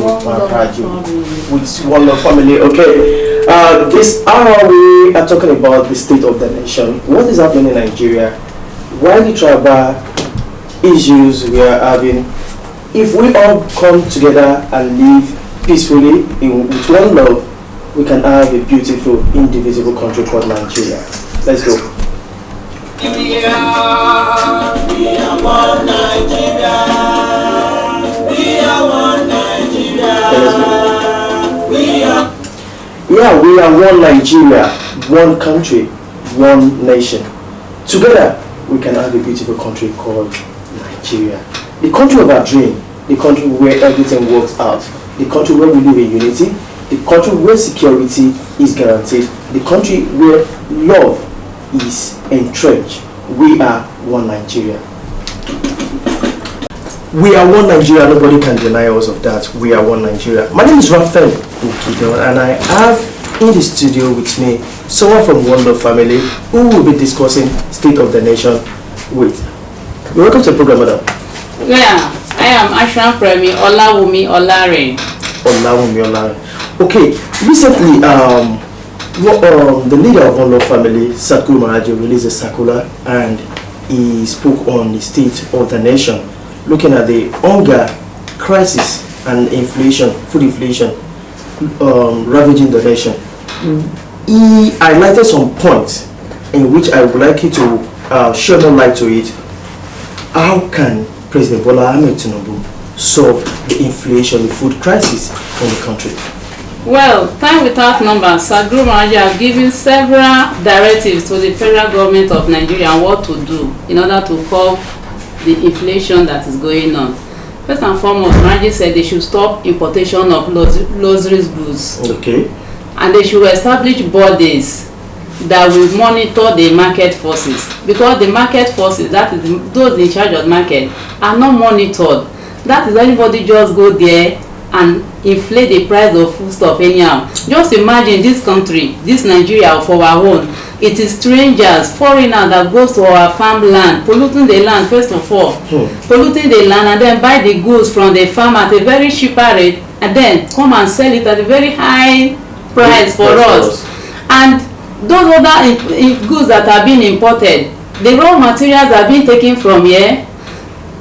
Satguru Maharaj Ji with one love family. Okay, this hour we are talking about the state of the nation. What is happening in Nigeria? Why the tribal issues we are having? If we all come together and live peacefully with one love, we can have a beautiful, indivisible country called Nigeria. Let's go. We are one Nigeria. We are one Nigeria. We are one Nigeria, one country, one nation. Together, we can have a beautiful country called Nigeria. The country of our dream, the country where everything works out, the country where we live in unity, the country where security is guaranteed, the country where love is entrenched. We are one Nigeria. We are one Nigeria. Nobody can deny us of that. We are one Nigeria. My name is Raphael Ukidon, and I have in the studio with me someone from One Love family who will be discussing state of the nation with. Welcome to the program, madam. Yeah, I am Ashram Premi Olawumi Olare. Olawumi Olare. Okay, recently, the leader of One Love family, Satguru Maharaj Ji, released a circular and he spoke on the state of the nation, looking at the hunger crisis and inflation, food inflation, ravaging the nation. He highlighted some points in which I would like you to shed more light to it. How can President Bola Ahmed Tinubu solve the inflation, the food crisis in the country? Well, time without numbers, Satguru Maharaj Ji has given several directives to the federal government of Nigeria on what to do in order to curb the inflation that is going on. First and foremost, Maharaj Ji said they should stop importation of luxurious goods. Okay. And they should establish bodies that will monitor the market forces, because the market forces, that is those in charge of the market, are not monitored. That is anybody just go there and inflate the price of foodstuff anyhow. Just imagine this country, this Nigeria of our own, it is strangers, foreigners that goes to our farmland, polluting the land first of all, polluting the land, and then buy the goods from the farm at a very cheaper rate, and then come and sell it at a very high price for us. And those other goods that are being imported, the raw materials are being taken from here,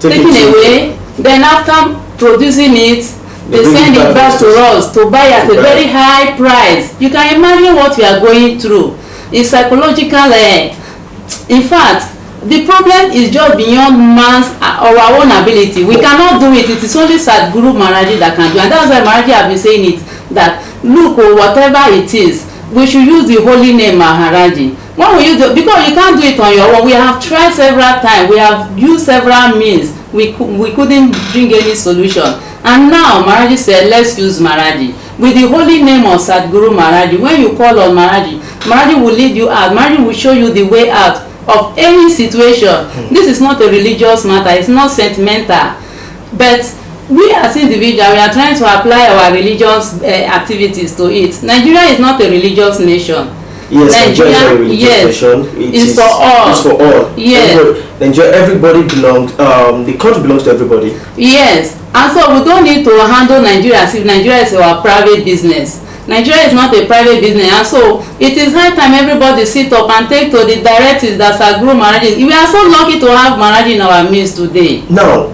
taken away, then after producing it, they send it back to us to buy at a very high price. You can imagine what we are going through. It's psychological. In fact, the problem is just beyond man's or our own ability. We cannot do it. It is only Satguru Maharaj Ji that can do it. And that's why Maharaj Ji have been saying it, that look, whatever it is, we should use the holy name Maharaj Ji. When we use it, because you can't do it on your own. We have tried several times. We have used several means. We couldn't bring any solution. And now Maharaj Ji said, let's use Maharaj Ji. With the holy name of Satguru Maharaj Ji, when you call on Maharaj Ji, Maharaj Ji will lead you out. Maharaj Ji will show you the way out of any situation. This is not a religious matter. It's not sentimental. But we as individuals, we are trying to apply our religious activities to it. Nigeria is not a religious nation. Yes, Nigeria is a religious nation. It's for all. It's for all. Yes. Nigeria, everybody belongs. The country belongs to everybody. Yes, and so we don't need to handle Nigeria as if Nigeria is our private business. Nigeria is not a private business, and so it is high time everybody sit up and take to the directives that Satguru Maharaj Ji. We are so lucky to have Maharaj Ji in our midst today. Now,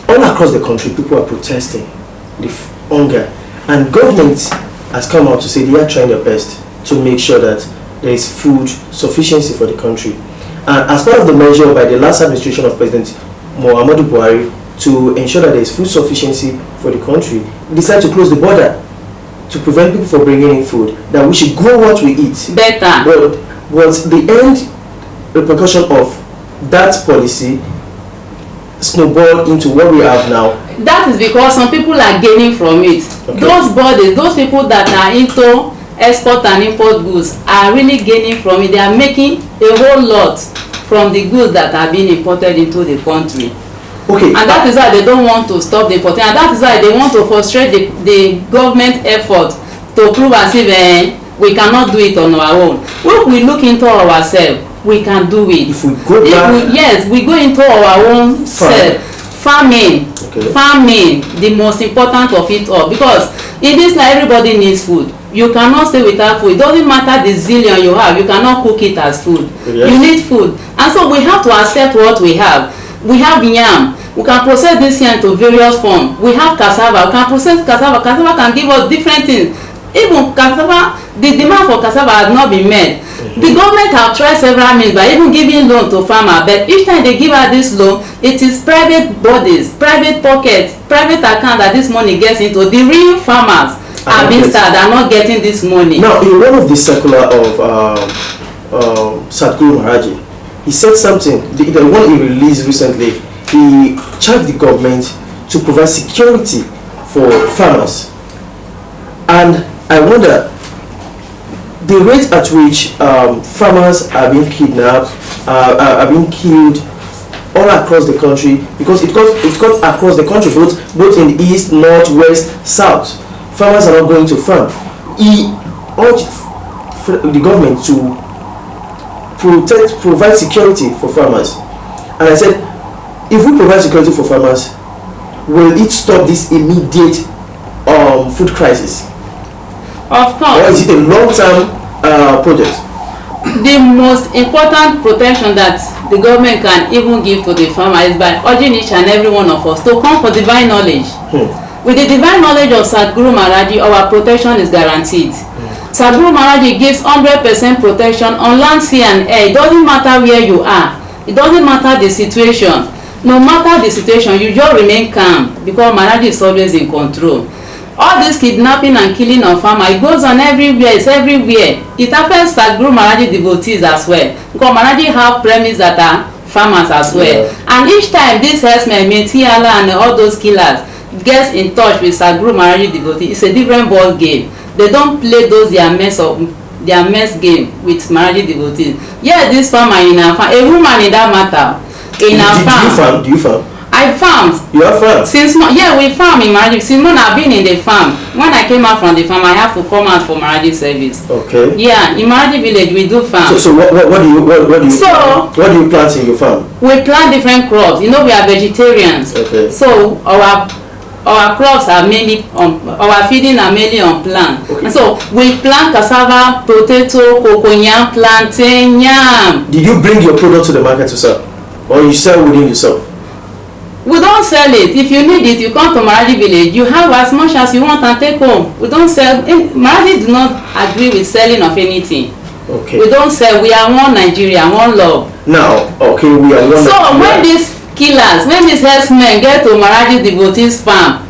all across the country, people are protesting the hunger, and government has come out to say they are trying their best to make sure that there is food sufficiency for the country. And as part of the measure by the last administration of President Muhammadu Buhari to ensure that there is food sufficiency for the country, they decided to close the border to prevent people from bringing in food, that we should grow what we eat. Better. But the end repercussion of that policy snowballed into what we have now. That is because some people are gaining from it. Okay. Those bodies, those people that are into export and import goods are really gaining from it. They are making a whole lot from the goods that are being imported into the country. Okay. And that is why they don't want to stop the importing, and that is why they want to frustrate the government effort to prove as if we cannot do it on our own. If we look into ourselves, we can do it. If we go back, we go into our own self, farming. Okay. Farming, the most important of it all, because in this life everybody needs food. You cannot stay without food. It doesn't matter the zillion you have, you cannot cook it as food. Yes. You need food, and so we have to accept what we have. We have yam. We can process this yam to various forms. We have cassava. We can process cassava. Cassava can give us different things. Even cassava, the demand for cassava has not been met. The government have tried several means by even giving loan to farmer, but each time they give out this loan, it is private bodies, private pockets, private account that this money gets into. The real farmers are being starved, are not getting this money. Now, in one of the circular of Satguru Maharaj Ji, he said something. The one he released recently, he charged the government to provide security for farmers, and I wonder, the rate at which farmers are being kidnapped, are being killed all across the country, because it got across the country, both in east, north, west, south. Farmers are not going to farm. He urged the government to provide security for farmers. And I said, if we provide security for farmers, will it stop this immediate food crisis? Of course. Or is it a long-term project? The most important protection that the government can even give to the farmer is by urging each and every one of us to come for divine knowledge. With the divine knowledge of Satguru Maharaj Ji, our protection is guaranteed. Satguru Maharaj Ji gives 100% protection on land, sea and air. It doesn't matter where you are. It doesn't matter the situation. No matter the situation, you just remain calm, because Maharaj Ji is always in control. All this kidnapping and killing of farmers, it goes on everywhere. It's everywhere. It affects Satguru Maharaj Ji devotees as well, because Maharaj Ji have premises that are farmers as well. Yeah. And each time this herdsmen, Metiala and all those killers gets in touch with Satguru Maharaj Ji devotees, it's a different ball game. They don't play those their mess game with Maharaj Ji devotees. Yeah, this farmer in our farm, a woman in that matter, in our farm. Do you farm? I farmed. You have farm? Yeah, we farm in Maharaj Ji. Since when I've been in the farm, when I came out from the farm, I have to come out for Maharaj Ji service. Okay. Yeah, in Maharaj Ji village we do farm. So what do you what do you plant in your farm? We plant different crops. You know, we are vegetarians. Okay. So our crops are mainly on, our feeding are mainly on plant. Okay. And so we plant cassava, potato, cocoyam, plantain, yam. Did you bring your product to the market to sell, or you sell within yourself? We don't sell it. If you need it, you come to Maharaj Ji village. You have as much as you want and take home. We don't sell. Maharaj Ji do not agree with selling of anything. Okay. We don't sell. We are one Nigeria, one love. Now, okay, we are one. So Nigeria. when these killers, when these herdsmen get to Maharaj Ji devotees farm,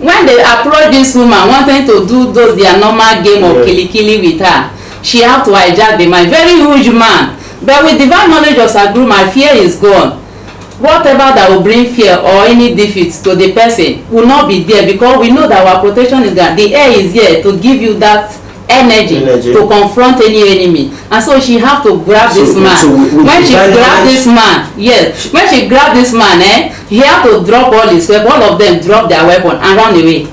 when they approach this woman wanting to do those their normal game of kili with her, she have to hijack the man. Very huge man. But with divine knowledge of Satguru, my fear is gone. Whatever that will bring fear or any defeat to the person will not be there, because we know that our protection is that the air is here to give you that energy to confront any enemy. And so she have to grab this man. So when she grab this man, yes, when she grab this man, he have to drop all his weapon. All of them drop their weapon and run away.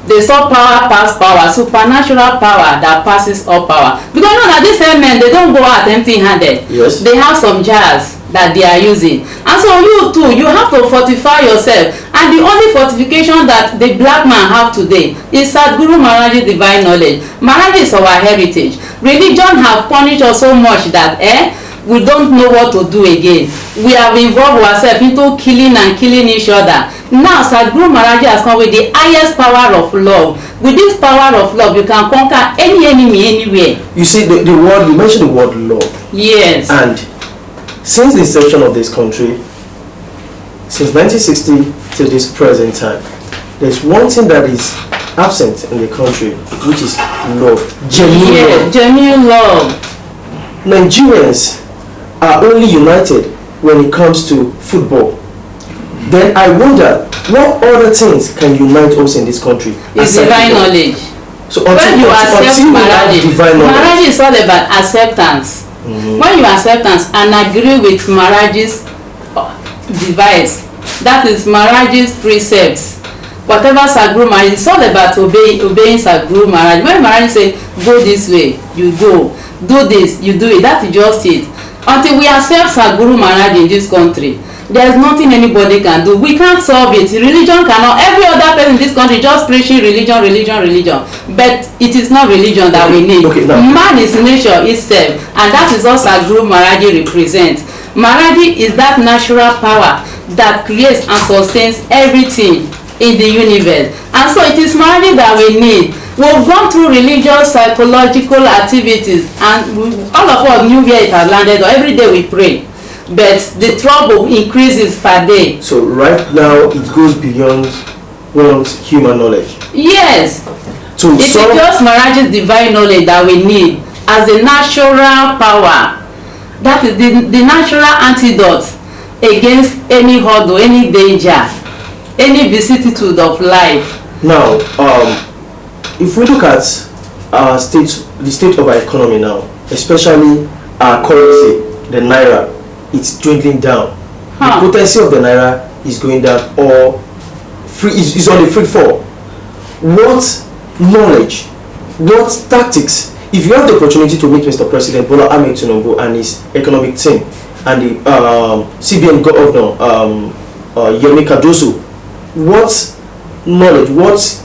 They saw power pass power, supernatural power that passes all power. Because you know that these men, they don't go out empty-handed. Yes. They have some jars that they are using, and so you too, you have to fortify yourself. And the only fortification that the black man have today is Satguru Maharaj Ji divine knowledge. Maharaj Ji is our heritage. Religion have punished us so much that we don't know what to do again. We have involved ourselves into killing and killing each other. Now Satguru Maharaj Ji has come with the highest power of love. With this power of love, you can conquer any enemy anywhere. You see, the word, you mentioned the word love. Yes. And since the inception of this country, since 1960 to this present time, there's one thing that is absent in the country, which is love. Genuine love. Genuine love. Nigerians are only united when it comes to football. Then I wonder, what other things can unite us in this country? It's divine knowledge. So when you accept Maharaj Ji is all about acceptance. When you accept and agree with Maharaj Ji's device, that is Maharaj Ji's precepts, whatever Satguru Maharaj Ji, it's all about obeying Satguru Maharaj Ji. When Maharaj Ji say go this way, you go, do this, you do it. That is just it. Until we accept Satguru Maharaj Ji in this country, there's nothing anybody can do. We can't solve it. Religion cannot. Every other person in this country just preaching religion, but it is not religion that we need. Man is nature itself, and that is what Satguru Maharaj Ji represents. Maharaj Ji is that natural power that creates and sustains everything in the universe, and so it is Maharaj Ji that we need. We've gone through religious, psychological activities, and all of us knew where it has landed. Every day we pray, but the trouble increases per day. So right now it goes beyond one's human knowledge. Yes. So it is just Maharaj's divine knowledge that we need as a natural power. That is the natural antidote against any hurdle, any danger, any vicissitude of life. Now, if we look at our state, the state of our economy now, especially our currency, the naira, it's dwindling down. The potency of the naira is going down, or is on the free fall. What knowledge, what tactics, if you have the opportunity to meet Mr. President Bola Ahmed Tinubu and his economic team and the CBN governor Yemi Cardoso, what knowledge, what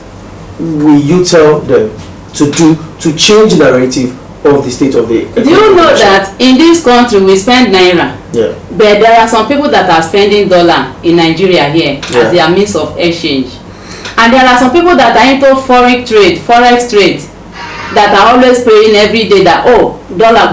will you tell them to do to change the narrative of the state of the economy? Do you know that in this country we spend naira? Yeah. But there are some people that are spending dollar in Nigeria here as their means of exchange. And there are some people that are into forex trade that are always praying every day that dollar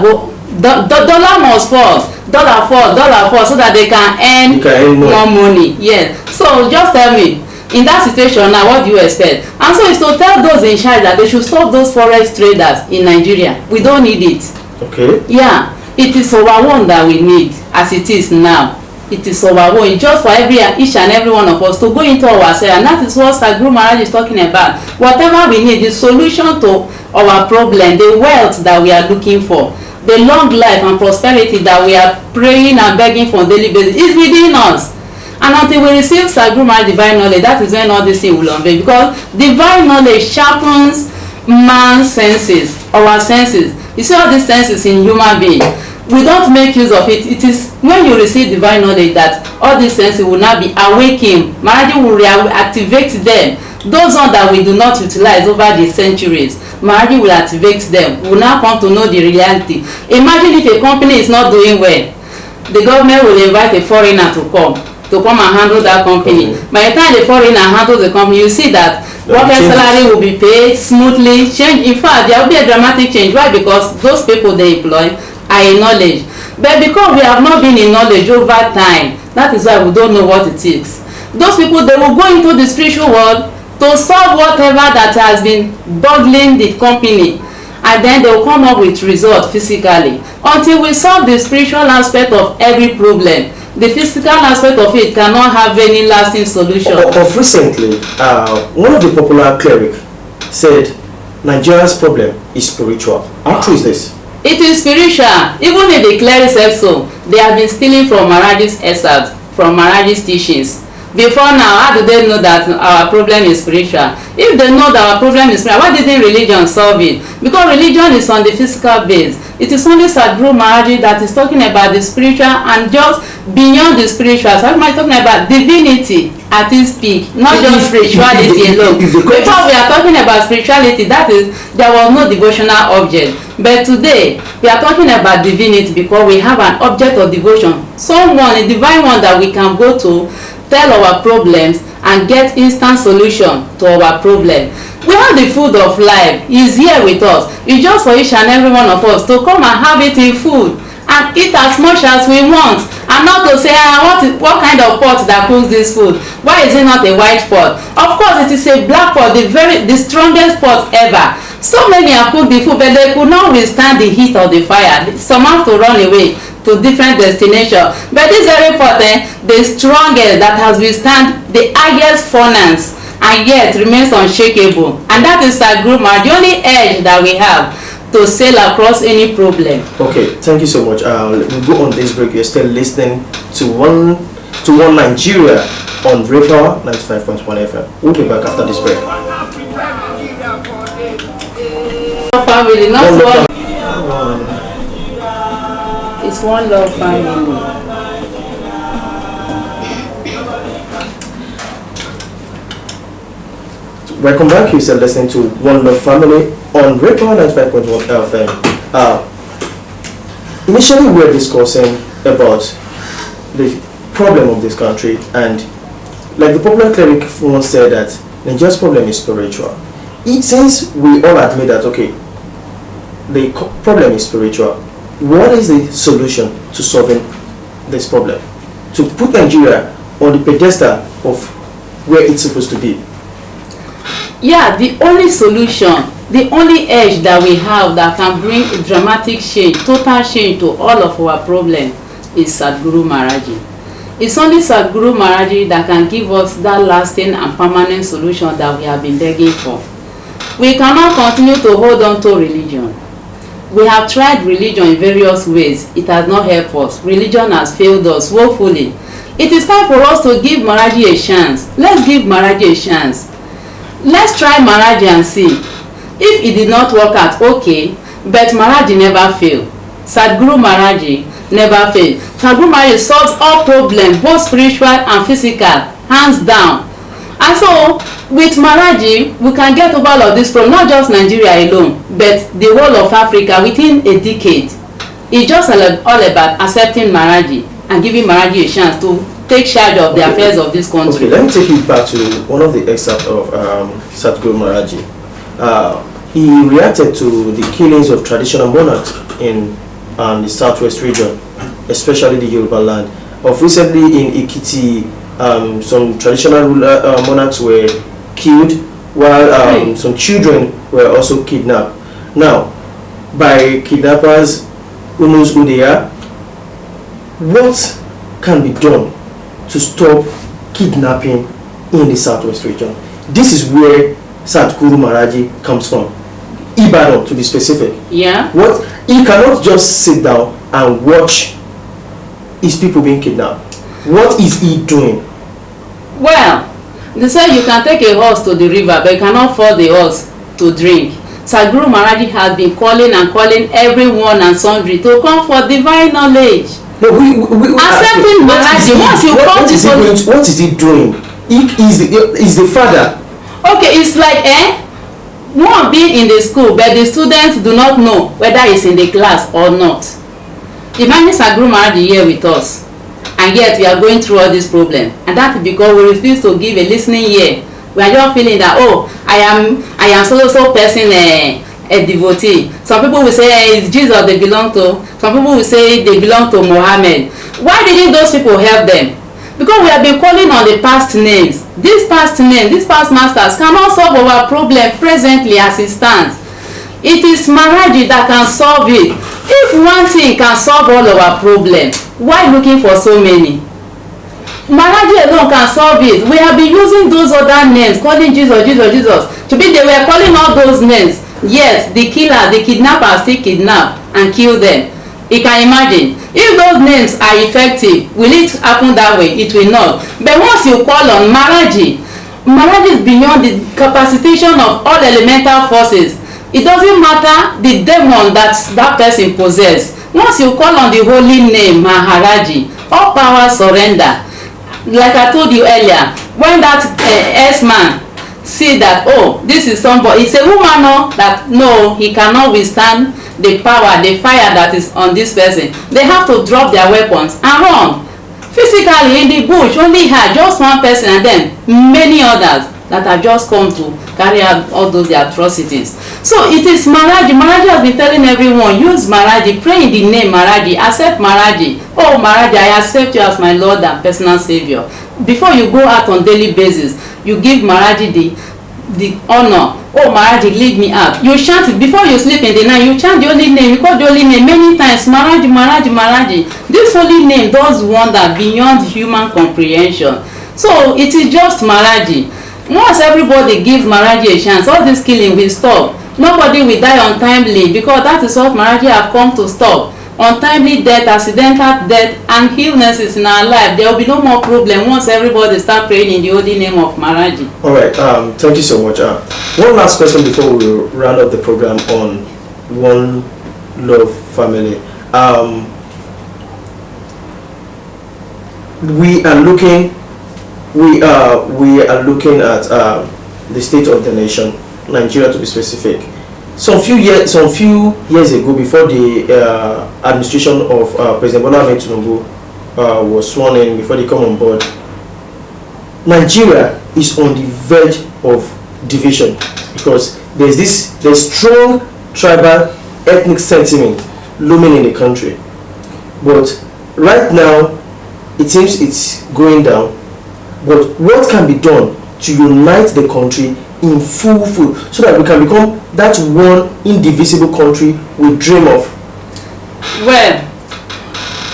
must fall, dollar fall, so that they can earn more money. Yes. So just tell me, in that situation now, what do you expect? And so it's to tell those in charge that they should stop those forex traders in Nigeria. We don't need it. Okay. Yeah, it is our one that we need as it is now. It is our own, just for each and every one of us to go into ourselves, and that is what Satguru Maharaj is talking about. Whatever we need, the solution to our problem, the wealth that we are looking for, the long life and prosperity that we are praying and begging for on daily basis is within us. And until we receive Satguru Maharaj divine knowledge, that is when all this thing will unveil, because divine knowledge sharpens man's senses, our senses. You see all these senses in human being, we don't make use of it. It is when you receive divine knowledge that all these senses will now be awakened. Maharaj will reactivate them. Those ones that we do not utilize over the centuries, Maharaj will activate them. We will now come to know the reality. Imagine if a company is not doing well, the government will invite a foreigner to come and handle that company. By the time the foreigner handles the company, you see that worker salary will be paid smoothly. In fact, there will be a dramatic change. Why? Because those people they employ are in knowledge, but because we have not been in knowledge over time, that is why we don't know what it is. Those people, they will go into the spiritual world to solve whatever that has been boggling the company, and then they will come up with result physically. Until we solve the spiritual aspect of every problem, the physical aspect of it cannot have any lasting solution. Of recently, one of the popular clerics said Nigeria's problem is spiritual. How true is this? It is spiritual. Even if the clerics said so, they have been stealing from Maharaj's excerpts, from Maharaj's teachings. Before now, how do they know that our problem is spiritual? If they know that our problem is spiritual, why didn't religion solve it? Because religion is on the physical base. It is only Satguru Maharaj Ji that is talking about the spiritual, and just beyond the spiritual. So I'm talking about divinity at its peak, not just spirituality alone. Before we are talking about spirituality, that is, there was no devotional object. But today, we are talking about divinity because we have an object of devotion. Someone, a divine one that we can go to, tell our problems, and get instant solution to our problem. We have the food of life. Is here with us. It's just for each and every one of us to come and have it in food and eat as much as we want, and not to say what kind of pot that cooks this food. Why is it not a white pot? Of course it is a black pot, the strongest pot ever. So many have cooked the food, but they could not withstand the heat of the fire. Some have to run away to different destinations. But this very pot, the strongest that has withstand the highest furnace, and yet remains unshakable. And that is Satguru Maharaj, the only edge that we have to sail across any problem. Okay, thank you so much. We'll go on this break. You're still listening to One Nigeria on Repower 95.1 FM. We'll be back after this break. Family, not one. It's one love family. Welcome back. You said listening to One Love Family on Radio 95.1 FM. Initially, we were discussing about the problem of this country, and like the popular cleric once said that Nigeria's problem is spiritual. Since we all admit that, okay, the problem is spiritual, what is the solution to solving this problem? To put Nigeria on the pedestal of where it's supposed to be. Yeah, the only solution, the only edge that we have that can bring a dramatic change, total change to all of our problems is Satguru Maharaj Ji. It's only Satguru Maharaj Ji that can give us that lasting and permanent solution that we have been begging for. We cannot continue to hold on to religion. We have tried religion in various ways. It has not helped us. Religion has failed us woefully. It is time for us to give Maharaj Ji a chance. Let's give Maharaj Ji a chance. Let's try Maharaj Ji and see. If it did not work out, okay, but Maharaj Ji never failed. Satguru Maharaj Ji never failed. Satguru Maharaj Ji solves all problems, both spiritual and physical, hands down. And so, with Maharaj Ji, we can get over all of this problem, not just Nigeria alone, but the whole of Africa within a decade. It's just all about accepting Maharaj Ji and giving Maharaj Ji a chance to take charge of the affairs of this country. Okay, let me take you back to one of the excerpts of Satguru Maharaj Ji. He reacted to the killings of traditional monarchs in the southwest region, especially the Yoruba land. Of recently in Ekiti, some traditional monarchs were killed, while some children were also kidnapped. Now, by kidnappers who knows who they are, what can be done to stop kidnapping in the southwest region? This is where Satguru Maharaj Ji comes from. Ibadan, to be specific. Yeah. What he cannot just sit down and watch his people being kidnapped. What is he doing? Well, they say you can take a horse to the river, but you cannot force the horse to drink. Satguru Maharaj Ji has been calling and calling everyone and sundry to come for divine knowledge. No, accepting Maharaj Ji, once you come to what is he doing? He is the father. Okay, it's like one being in the school, but the students do not know whether he's in the class or not. Imagine Satguru Maharaj Ji here with us, and yet we are going through all this problem, and that is because we refuse to give a listening ear. We are just feeling that, oh, I am so person a devotee. Some people will say it's Jesus they belong to. Some people will say they belong to Muhammad. Why didn't those people help them? Because we have been calling on the past names. These past names, these past masters cannot solve our problem presently as it stands. It is Maharaj Ji that can solve it. If one thing can solve all our problems, why looking for so many? Maharaj Ji alone can solve it. We have been using those other names, calling Jesus, Jesus, Jesus. To be they were calling all those names. Yes, the killer, the kidnapper still kidnap and kill them. You can imagine, if those names are effective, will it happen that way? It will not. But once you call on Maharaj Ji, Maharaj Ji is beyond the capacitation of all elemental forces. It doesn't matter the demon that person possesses. Once you call on the holy name Maharaj Ji, all power surrender. Like I told you earlier, when that S-man see that, oh, this is somebody, it's a woman, no, that no, he cannot withstand the power, the fire that is on this person. They have to drop their weapons and run. Physically in the bush, only her, just one person, and then many others that have just come to carry out all those atrocities. So it is Maharaj Ji. Maharaj Ji has been telling everyone, use Maharaj Ji, pray in the name Maharaj Ji, accept Maharaj Ji. Oh Maharaj Ji, I accept you as my Lord and personal Savior. Before you go out on daily basis, you give Maharaj Ji the honor. Oh Maharaj Ji, lead me out. You chant it before you sleep in the night. You chant the holy name. You call the holy name many times. Maharaj Ji, Maharaj Ji, Maharaj Ji. This holy name does wonder beyond human comprehension. So it is just Maharaj Ji. Once everybody gives Maharaj Ji a chance, all this killing will stop. Nobody will die untimely, because that is what Maharaj Ji have come to stop. Untimely death, accidental death, and illnesses in our life. There will be no more problem once everybody start praying in the holy name of Maharaj Ji. All right. Thank you so much. One last question before we round up the program on One Love Family. We are looking at the state of the nation, Nigeria to be specific. Some few years ago, before the administration of President Bola Ahmed Tinubu was sworn in, before they come on board, Nigeria is on the verge of division because there's strong tribal ethnic sentiment looming in the country. But right now, it seems it's going down. But what can be done to unite the country in full so that we can become that one indivisible country we dream of? Well,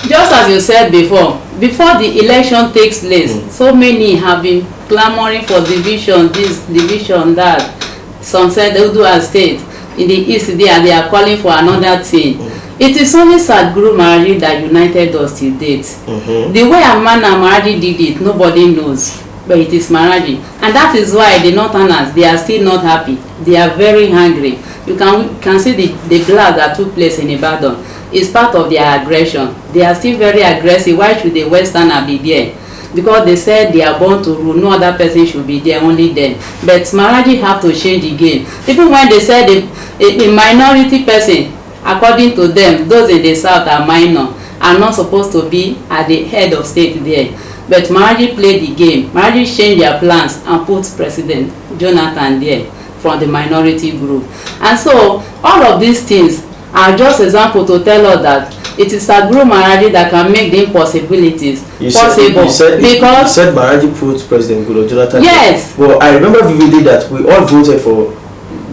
just as you said before the election takes place, so many have been clamoring for division, this division that. Some said Oduduwa State in the east there, they are calling for another thing. It is only Satguru Maharaj Ji that united us till date. The way Amana Maharaj Ji did it, nobody knows, but it is Maharaj Ji. And that is why the Northerners, they are still not happy. They are very hungry. You can see the blast that took place in Ibadan is part of their aggression. They are still very aggressive. Why should the Westerner be there? Because they said they are born to rule, no other person should be there, only them. But Maharaj Ji have to change the game. Even when they said a minority person, according to them, those in the south are minor, are not supposed to be at the head of state there. But Maharaj Ji played the game. Maharaj Ji changed their plans and put President Jonathan there from the minority group. And so all of these things are just example to tell us that it is Satguru Maharaj Ji that can make the impossibilities possible. You said Maharaj Ji put President Goodluck Jonathan. Yes. Well, I remember vividly that we all voted for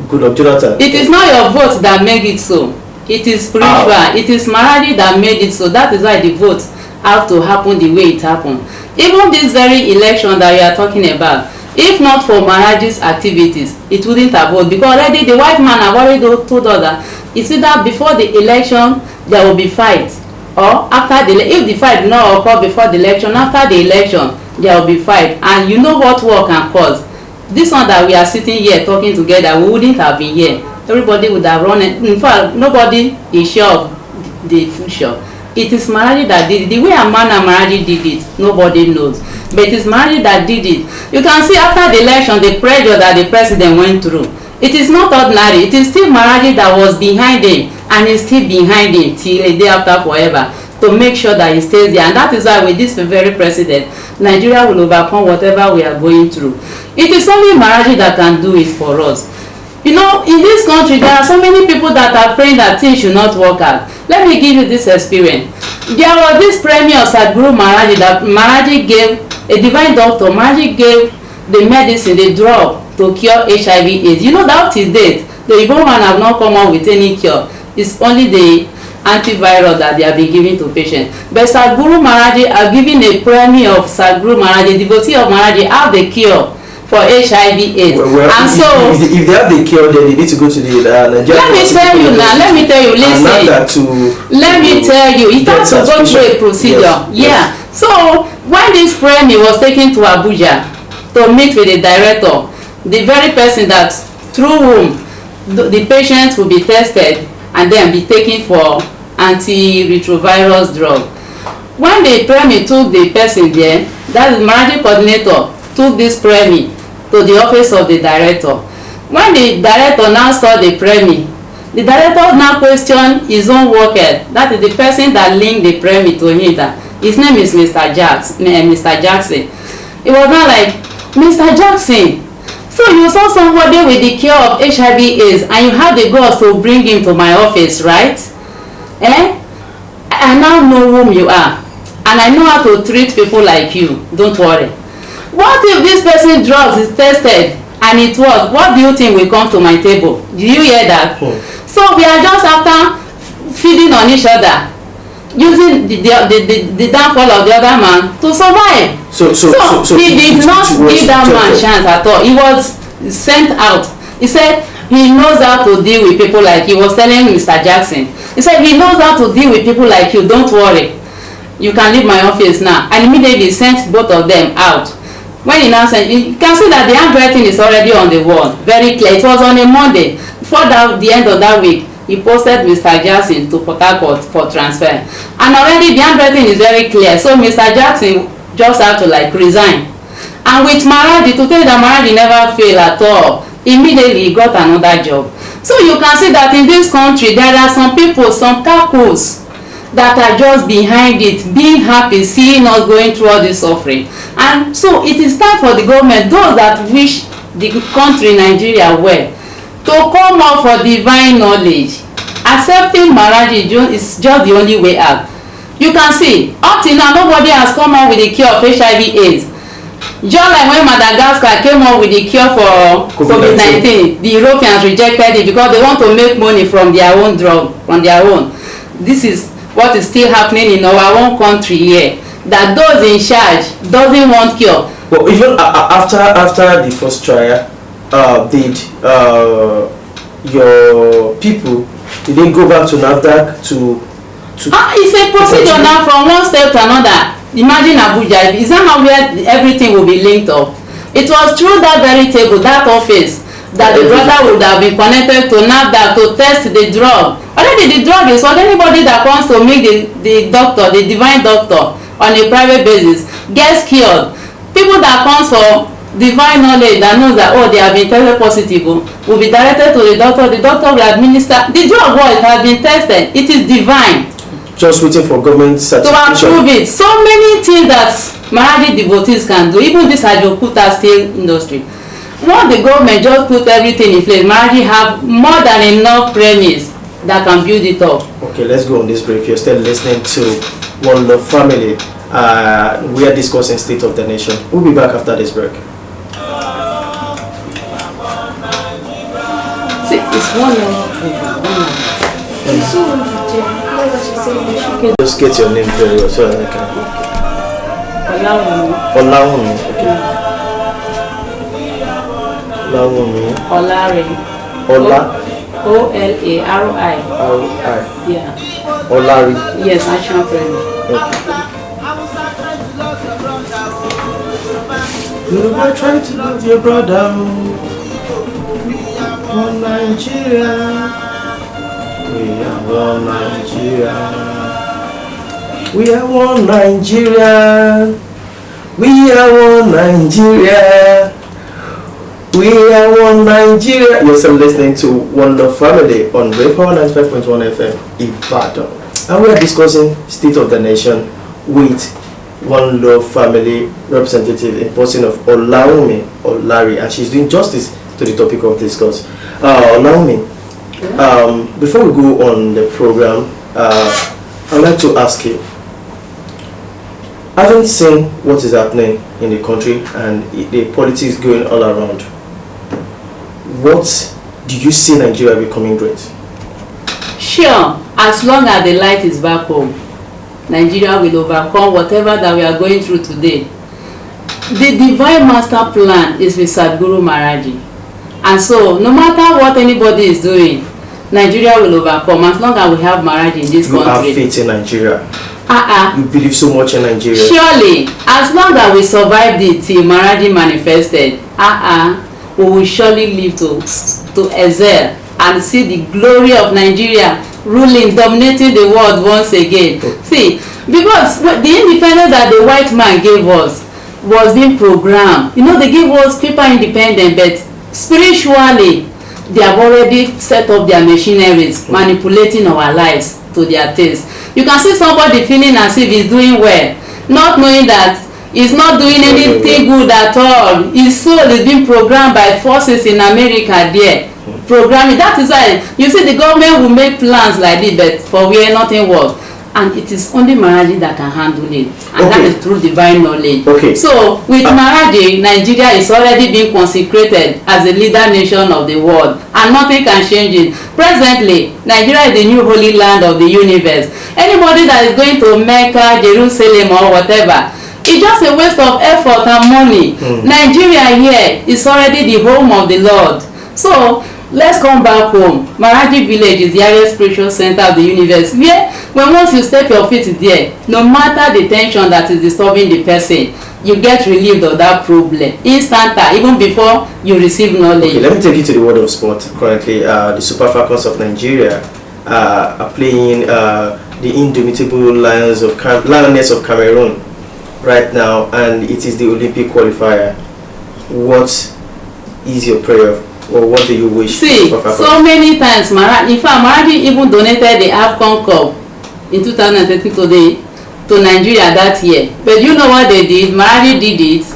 Goodluck Jonathan. It is not your vote that made it so. It is spiritual. It is Maharaj Ji that made it so. That is why the vote have to happen the way it happened. Even this very election that you are talking about, if not for Maharaj Ji's activities, it wouldn't have voted, because already the white man have already told us that it's either before the election there will be fight, or after the if the fight did not occur before the election, after the election there will be fight. And you know what war can cause. This one that we are sitting here talking together, we wouldn't have been here. Everybody would have run it. In fact, nobody is sure of the future. It is Maharaj Ji that did it. The way Amana Maharaj Ji did it, nobody knows. But it is Maharaj Ji that did it. You can see after the election, the pressure that the president went through. It is not ordinary. It is still Maharaj Ji that was behind him, and is still behind him till a day after forever, to make sure that he stays there. And that is why with this very president, Nigeria will overcome whatever we are going through. It is only Maharaj Ji that can do it for us. You know, in this country, there are so many people that are praying that things should not work out. Let me give you this experience. There was this premier of Satguru Maharaj Ji that Maharaj Ji gave, a divine doctor, Maharaj Ji gave the medicine, the drug to cure HIV/AIDS. You know that till date, the Igbo man have not come out with any cure. It's only the antiviral that they have been giving to patients. But Satguru Maharaj Ji are giving a premier of Satguru Maharaj Ji, devotee of Maharaj Ji, have the cure for HIV/AIDS. Well, and so if they have the cure, then they need to go to the Nigerian. Let me tell you now. Let me tell you. Listen. Let me tell you. It has to go through a procedure. Yeah. So when this premier was taken to Abuja to meet with the director, the very person that through whom the patient will be tested and then be taken for antiretrovirus drug. When the premier took the person there, that is Maharaj Ji coordinator, took this premier to the office of the director. When the director now saw the premier, the director now questioned his own worker, that is the person that linked the premier to him. His name is Mr. Jackson. It was not like, Mr. Jackson, so you saw somebody with the cure of HIV/AIDS and you have the guts to bring him to my office, right? I now know whom you are, and I know how to treat people like you. Don't worry. What if this person's drugs is tested and it was? What do you think will come to my table? Do you hear that? So we are just after feeding on each other, using the downfall of the other man to survive. So he did not give that man chance at all. He was sent out. He said he knows how to deal with people like you. He was telling Mr. Jackson. He said he knows how to deal with people like you. Don't worry. You can leave my office now. And immediately sent both of them out. When he now sent, you can see that the handwriting is already on the wall. Very clear. It was on a Monday. Before the end of that week, he posted Mr. Jackson to Port Harcourt for transfer. And already the handwriting is very clear. So Mr. Jackson just have to like resign. And with Maharaj Ji, to tell you that Maharaj Ji never failed at all, immediately he got another job. So you can see that in this country there are some people, some cacos that are just behind it, being happy, seeing us going through all this suffering. And so it is time for the government, those that wish the country Nigeria well, to come up for divine knowledge. Accepting Maharaj Ji is just the only way out. You can see, up till now, nobody has come up with a cure of HIV/AIDS. Just like when Madagascar came up with the cure for COVID-19, the Europeans rejected it because they want to make money from their own drug, from their own. This is what is still happening in our own country here, that those in charge doesn't want cure. Well, even after the first trial, did your people, did they go back to NAFDAC to it's a procedure now from one step to another. Imagine Abuja, is that not where everything will be linked up? It was through that very table, that office, that the brother would have been connected to NAFDAC to test the drug. Already the drug is what anybody that wants to meet the doctor, the divine doctor, on a private basis, gets cured. People that comes for divine knowledge, that knows that, oh, they have been tested positive, will be directed to the doctor will administer. The drug, it has been tested, it is divine. Just waiting for government certification to approve it. So many things that Maharaj Ji devotees can do, even this Ajokuta steel industry. Once the government just put everything in place, Maharaj Ji have more than enough premise that can build it up. Okay, let's go on this break. You're still listening to One Love Family. We are discussing state of the nation. We'll be back after this break. See, it's one love. Just get your name very well so that I can. Olawumi. Okay. Olawumi. Olari. O-L-A-R-I. R-I. Yeah. Olari. Yes, action friend. Okay. Yoruba, try to love your brother. One Nigeria. We are one Nigeria. We are one Nigeria. We are one Nigeria. We are one Nigeria. You're still listening to One Love Family on Power 95.1 FM Ibadan. And we are discussing state of the nation with One Love Family representative in person of Olawumi Olari, and she's doing justice to the topic of discourse. Olawumi, before we go on the program, I'd like to ask you, having seen what is happening in the country and the politics going all around, what do you see Nigeria becoming great? Sure, as long as the light is back home, Nigeria will overcome whatever that we are going through today. The divine master plan is with Satguru Maharaj Ji. And so, no matter what anybody is doing, Nigeria will overcome as long as we have Maharaj in this country. You have faith in Nigeria. You believe so much in Nigeria. Surely, as long as we survive the till Maharaj Ji manifested, we will surely live to excel and see the glory of Nigeria ruling, dominating the world once again. See, because the independence that the white man gave us was being programmed. You know, they gave us paper independence, but spiritually, they have already set up their machineries, manipulating our lives to their taste. You can see somebody feeling as if he's doing well, not knowing that he's not doing anything good at all. His soul is being programmed by forces in America there. Programming. That is why you see the government will make plans like this, but for where nothing works. And it is only Maharaj Ji that can handle it. And that is through divine knowledge. So with Maharaj Ji, Nigeria is already being consecrated as a leader nation of the world. And nothing can change it. Presently, Nigeria is the new holy land of the universe. Anybody that is going to Mecca, Jerusalem or whatever, it's just a waste of effort and money. Nigeria here is already the home of the Lord. So let's come back home. Maharaj Ji village is the highest spiritual center of the universe, where when once you step your feet there, no matter the tension that is disturbing the person, you get relieved of that problem instanta, even before you receive knowledge. Okay, let me take you to the world of sport. Currently, the Super Falcons of Nigeria are playing the indomitable Lioness of Cameroon. right now, and it is the Olympic qualifier. What is your prayer, or what do you wish? See, so many times, in fact, Maharaj Ji even donated the AFCON Cup in 2013 to Nigeria that year. But you know what they did? Maharaj Ji did it,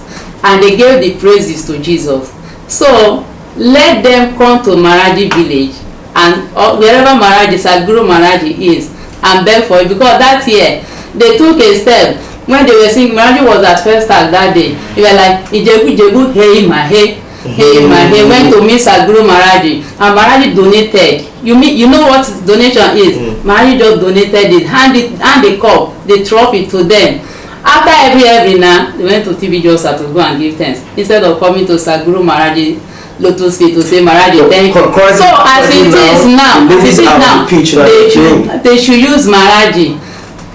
and they gave the praises to Jesus. So let them come to Maharaj Ji village, and wherever Maharaj Ji, Satguru Maharaj Ji is, and beg for it, because that year they took a step. When they were singing, Maharaj Ji was at first tag that day. They were like, Ijebu, Ijebu, hey, my hey. Hey, my he went to meet Satguru Maharaj Ji, and Maharaj Ji donated. You know what donation is? Maharaj Ji just donated it, hand the cup, the trophy to them. After every now, they went to TB Josa to go and give thanks instead of coming to Satguru Maharaj Ji Lotus feet to say Maharaj Ji thank you. So as it is now, they should use Maharaj Ji.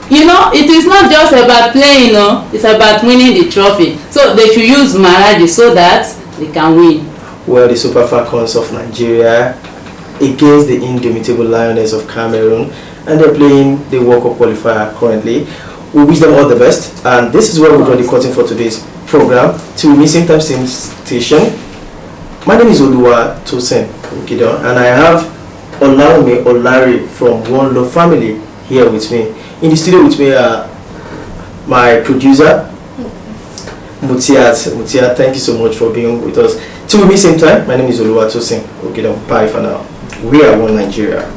You know, it is not just about playing, you know, it's about winning the trophy. So they should use Maharaj Ji so that they can win. Well, the Super Falcons of Nigeria against the Indomitable Lioness of Cameroon, and they're playing the World Cup qualifier currently. We wish them all the best, and this is where we're going to cutting for today's program. Till we meet same time, same station. My name is Oluwa Tosin Okidon, and I have Olaume Olari from One Love Family here with me. In the studio with me are my producer, Mutiat, thank you so much for being with us. Till we meet same time, my name is Oluwa Tosin Okidon. Bye for now. We are One Nigeria.